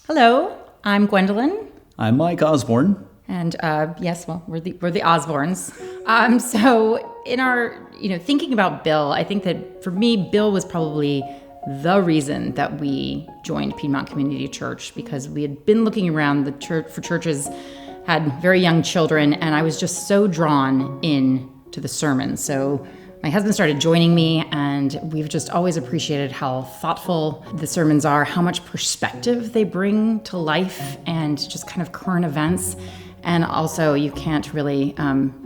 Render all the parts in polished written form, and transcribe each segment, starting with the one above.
Hello, I'm Gwendolyn, I'm Mike Osborne. and yes, well, we're the Osborns. So in our thinking about Bill, I think that for me, Bill was probably the reason that we joined Piedmont Community Church, because we had been looking around the church for churches, had very young children, and I was just so drawn in to the sermons. So my husband started joining me, and we've just always appreciated how thoughtful the sermons are, how much perspective they bring to life and just kind of current events. And also, you can't really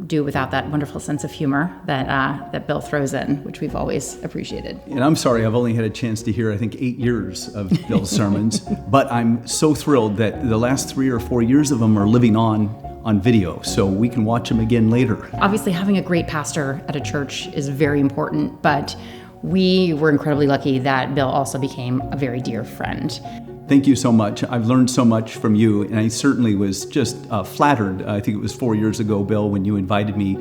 do without that wonderful sense of humor that Bill throws in, which we've always appreciated. And I'm sorry, I've only had a chance to hear, I think, 8 years of Bill's sermons, but I'm so thrilled that the last 3 or 4 years of them are living on video, so we can watch them again later. Obviously, having a great pastor at a church is very important, but we were incredibly lucky that Bill also became a very dear friend. Thank you so much. I've learned so much from you, and I certainly was just flattered. I think it was 4 years ago, Bill, when you invited me.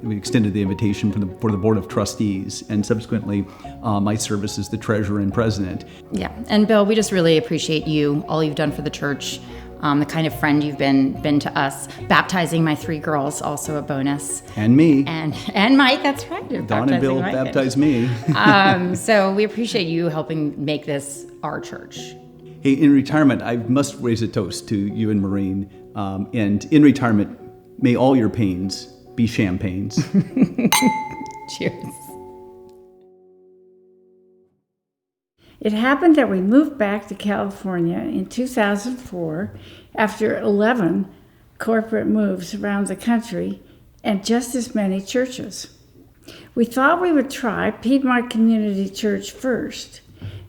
We extended the invitation for the Board of Trustees, and subsequently my service as the treasurer and president. Yeah, and Bill, we just really appreciate you, all you've done for the church, the kind of friend you've been to us. Baptizing my 3 girls, also a bonus. And me. And Mike, that's right. Don and Bill baptized me. So we appreciate you helping make this our church. Hey, in retirement, I must raise a toast to you and Maureen. And in retirement, may all your pains be champagnes. Cheers. It happened that we moved back to California in 2004 after 11 corporate moves around the country and just as many churches. We thought we would try Piedmont Community Church first,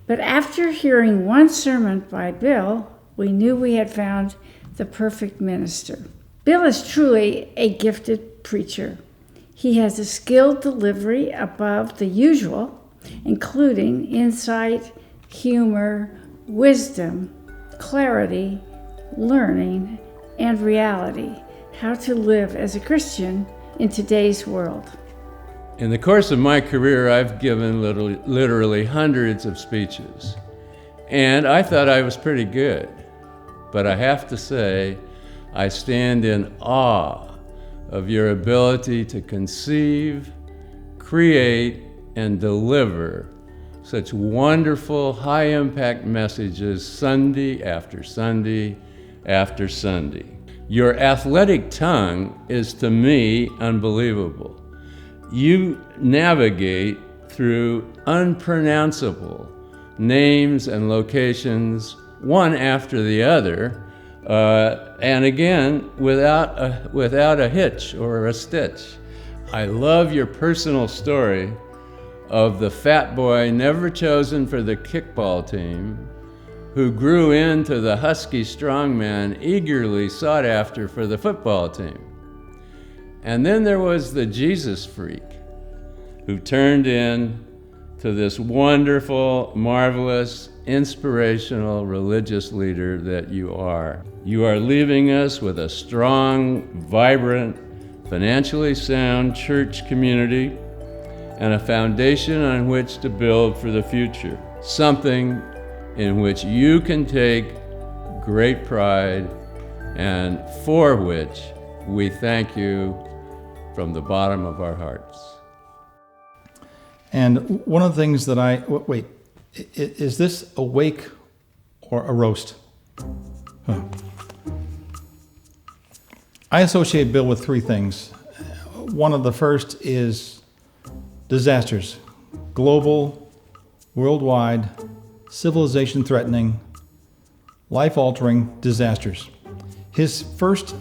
but after hearing one sermon by Bill, we knew we had found the perfect minister. Bill is truly a gifted preacher. He has a skilled delivery above the usual, including insight, humor, wisdom, clarity, learning, and reality. How to live as a Christian in today's world. In the course of my career, I've given literally hundreds of speeches, and I thought I was pretty good. But I have to say, I stand in awe of your ability to conceive, create, and deliver such wonderful, high-impact messages Sunday after Sunday after Sunday. Your athletic tongue is, to me, unbelievable. You navigate through unpronounceable names and locations, one after the other, and again, without a hitch or a stitch. I love your personal story of the fat boy never chosen for the kickball team, who grew into the husky strongman eagerly sought after for the football team. And then there was the Jesus freak, who turned in to this wonderful, marvelous, inspirational religious leader that you are. You are leaving us with a strong, vibrant, financially sound church community and a foundation on which to build for the future, something in which you can take great pride and for which we thank you from the bottom of our hearts. And one of the things that wait, is this a wake or a roast? Huh. I associate Bill with 3 things. One of the first is disasters, global, worldwide, civilization-threatening, life-altering disasters. His first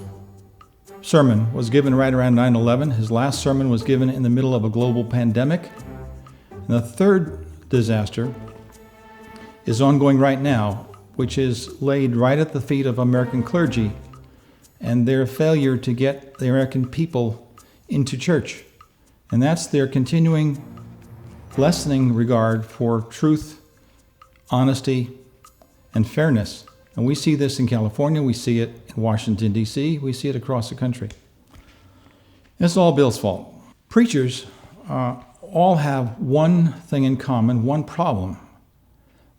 sermon was given right around 9/11. His last sermon was given in the middle of a global pandemic. And the third disaster is ongoing right now, which is laid right at the feet of American clergy and their failure to get the American people into church. And that's their continuing lessening regard for truth, honesty, and fairness. And we see this in California, we see it in Washington, D.C., we see it across the country. It's all Bill's fault. Preachers all have one thing in common, one problem.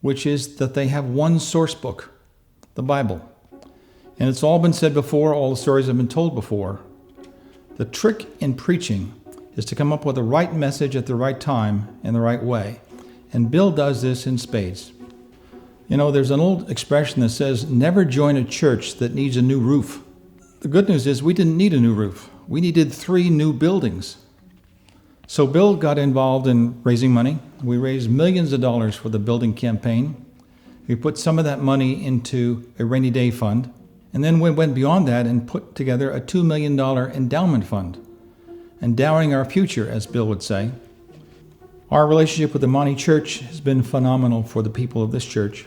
which is that they have one source book, the Bible. And it's all been said before, all the stories have been told before. The trick in preaching is to come up with the right message at the right time in the right way. And Bill does this in spades. You know, there's an old expression that says, never join a church that needs a new roof. The good news is we didn't need a new roof. We needed 3 new buildings. So Bill got involved in raising money. We raised millions of dollars for the building campaign. We put some of that money into a rainy day fund. And then we went beyond that and put together a $2 million endowment fund, endowing our future, as Bill would say. Our relationship with the Imani Church has been phenomenal for the people of this church.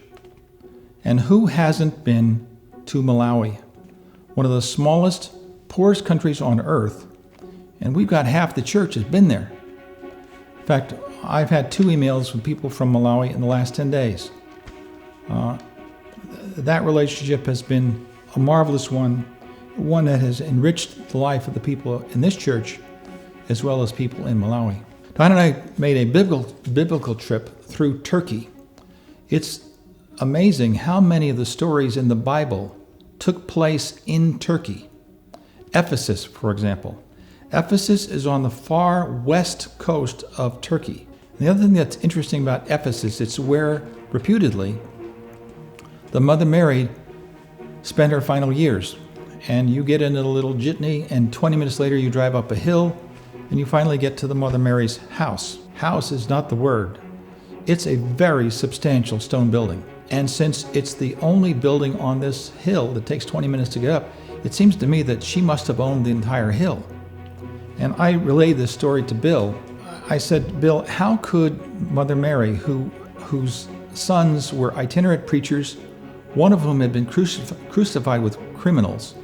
And who hasn't been to Malawi, one of the smallest, poorest countries on earth, and we've got half the church has been there. In fact, I've had 2 emails from people from Malawi in the last 10 days. That relationship has been a marvelous one that has enriched the life of the people in this church as well as people in Malawi. Don and I made a biblical trip through Turkey. It's amazing how many of the stories in the Bible took place in Turkey. Ephesus, for example. Ephesus is on the far west coast of Turkey. And the other thing that's interesting about Ephesus, it's where, reputedly, the Mother Mary spent her final years. And you get in a little jitney, and 20 minutes later you drive up a hill, and you finally get to the Mother Mary's house. House is not the word. It's a very substantial stone building. And since it's the only building on this hill that takes 20 minutes to get up, it seems to me that she must have owned the entire hill. And I relayed this story to Bill. I said, Bill, how could Mother Mary, whose sons were itinerant preachers, one of whom had been crucified with criminals,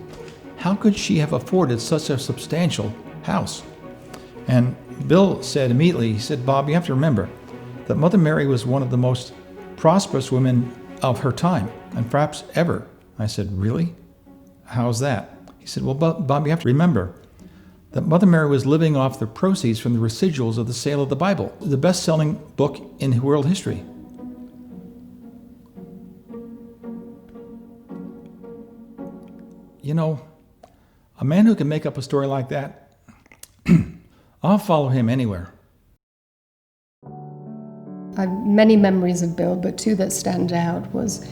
how could she have afforded such a substantial house? And Bill said immediately, he said, Bob, you have to remember that Mother Mary was one of the most prosperous women of her time, and perhaps ever. I said, really? How's that? He said, well, Bob, you have to remember that Mother Mary was living off the proceeds from the residuals of the sale of the Bible, the best-selling book in world history. You know, a man who can make up a story like that, I'll follow him anywhere. I have many memories of Bill, but 2 that stand out was,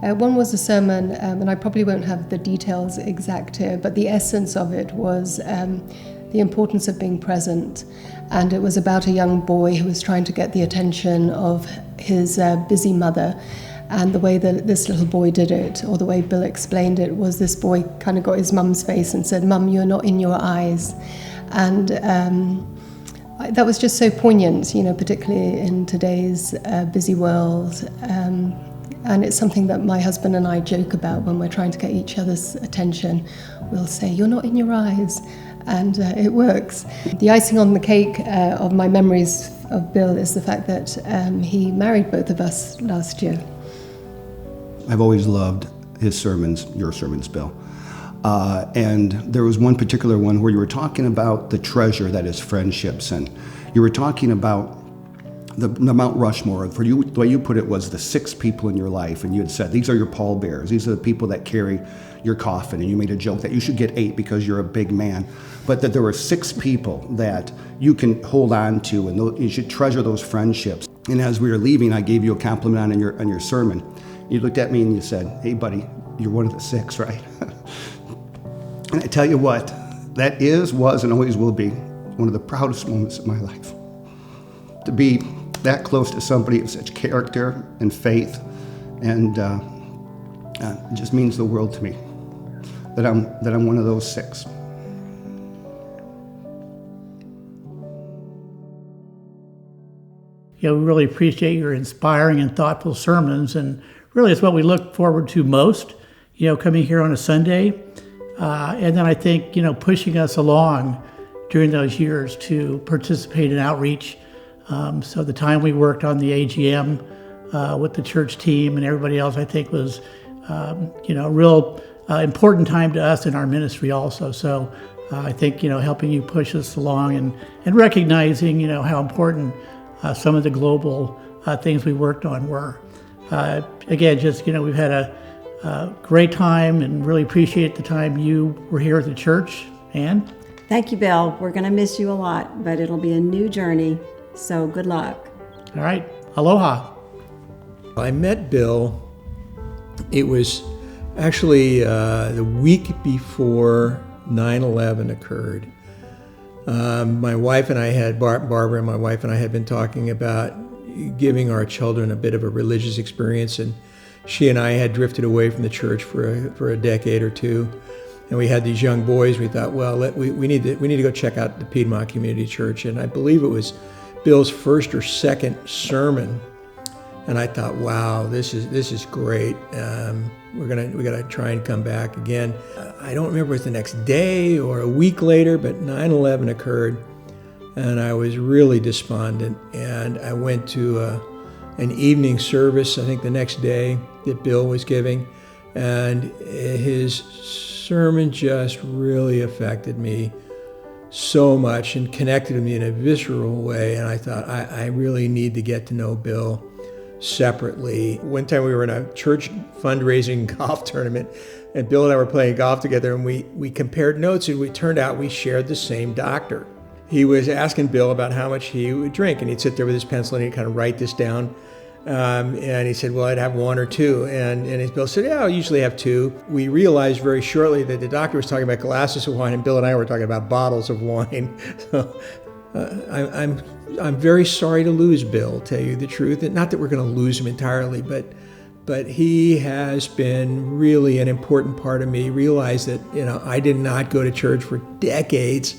one was a sermon, and I probably won't have the details exact here, but the essence of it was the importance of being present. And it was about a young boy who was trying to get the attention of his busy mother. And the way that this little boy did it, or the way Bill explained it, was this boy kind of got his mum's face and said, Mum, you're not in your eyes. And that was just so poignant, you know, particularly in today's busy world. And it's something that my husband and I joke about when we're trying to get each other's attention. We'll say, you're not in your eyes. And it works. The icing on the cake of my memories of Bill is the fact that he married both of us last year. I've always loved his sermons, your sermons, Bill. And there was one particular one where you were talking about the treasure that is friendships, and you were talking about the Mount Rushmore. For you, the way you put it was the 6 people in your life, and you had said, these are your pallbearers. These are the people that carry your coffin, and you made a joke that you should get 8 because you're a big man, but that there were 6 people that you can hold on to, and you should treasure those friendships. And as we were leaving, I gave you a compliment on your sermon. You looked at me and you said, hey, buddy, you're one of the 6, right? And I tell you what, that is, was, and always will be one of the proudest moments of my life. To be that close to somebody of such character and faith, and it just means the world to me that I'm one of those 6. We really appreciate your inspiring and thoughtful sermons, and really it's what we look forward to most, coming here on a Sunday. And then I think, pushing us along during those years to participate in outreach. So the time we worked on the AGM with the church team and everybody else, I think was, a real important time to us in our ministry also. So I think, helping you push us along and recognizing, how important some of the global things we worked on were. Again, just, we've had a great time and really appreciate the time you were here at the church. Ann? Thank you, Bill. We're going to miss you a lot, but it'll be a new journey, so good luck. All right. Aloha. I met Bill, it was actually the week before 9/11 occurred. My wife and I had, Barbara and my wife and I had been talking about giving our children a bit of a religious experience, and she and I had drifted away from the church for a decade or two. And we had these young boys. We thought, well, we need to go check out the Piedmont Community Church. And I believe it was Bill's first or second sermon. And I thought, wow, this is great. We gotta try and come back again. I don't remember if it was the next day or a week later, but 9/11 occurred, and I was really despondent. And I went to an evening service, I think the next day, that Bill was giving, and his sermon just really affected me so much and connected with me in a visceral way. And I thought, I really need to get to know Bill separately. One time we were in a church fundraising golf tournament, and Bill and I were playing golf together, and we compared notes, and it turned out we shared the same doctor. He was asking Bill about how much he would drink, and he'd sit there with his pencil and he'd kind of write this down. And he said, well, I'd have one or two. And his Bill said, yeah, I'll usually have two. We realized very shortly that the doctor was talking about glasses of wine, and Bill and I were talking about bottles of wine. So I'm very sorry to lose Bill, tell you the truth. Not that we're going to lose him entirely, but he has been really an important part of me. Realized that, I did not go to church for decades,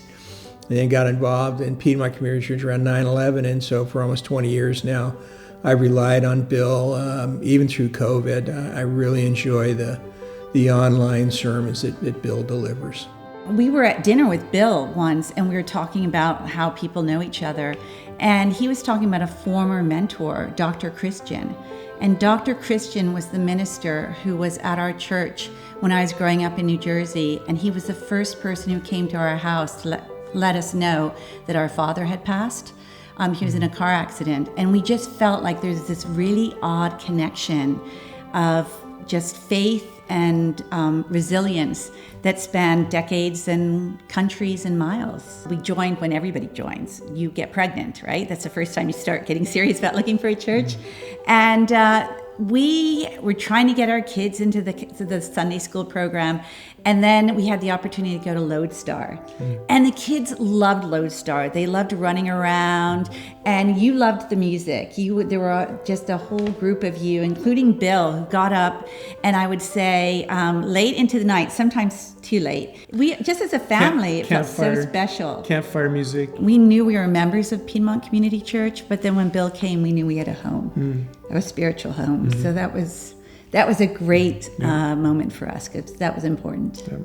and then got involved in Piedmont Community Church around 9/11. And so for almost 20 years now, I've relied on Bill, even through COVID. I really enjoy the online sermons that Bill delivers. We were at dinner with Bill once, and we were talking about how people know each other. And he was talking about a former mentor, Dr. Christian. And Dr. Christian was the minister who was at our church when I was growing up in New Jersey. And he was the first person who came to our house to let us know that our father had passed. He was in a car accident, and we just felt like there's this really odd connection of just faith and resilience that spanned decades and countries and miles. We joined when everybody joins. You get pregnant, right? That's the first time you start getting serious about looking for a church. And we were trying to get our kids into the Sunday school program, and then we had the opportunity to go to Lodestar. And the kids loved Lodestar. They loved running around, and you loved the music. There were just a whole group of you, including Bill, who got up, and I would say late into the night, sometimes too late. We, just as a family, it felt so special. Campfire music. We knew we were members of Piedmont Community Church, but then when Bill came, we knew we had a home, a spiritual home. So that was a great moment for us, because that was important. Yeah.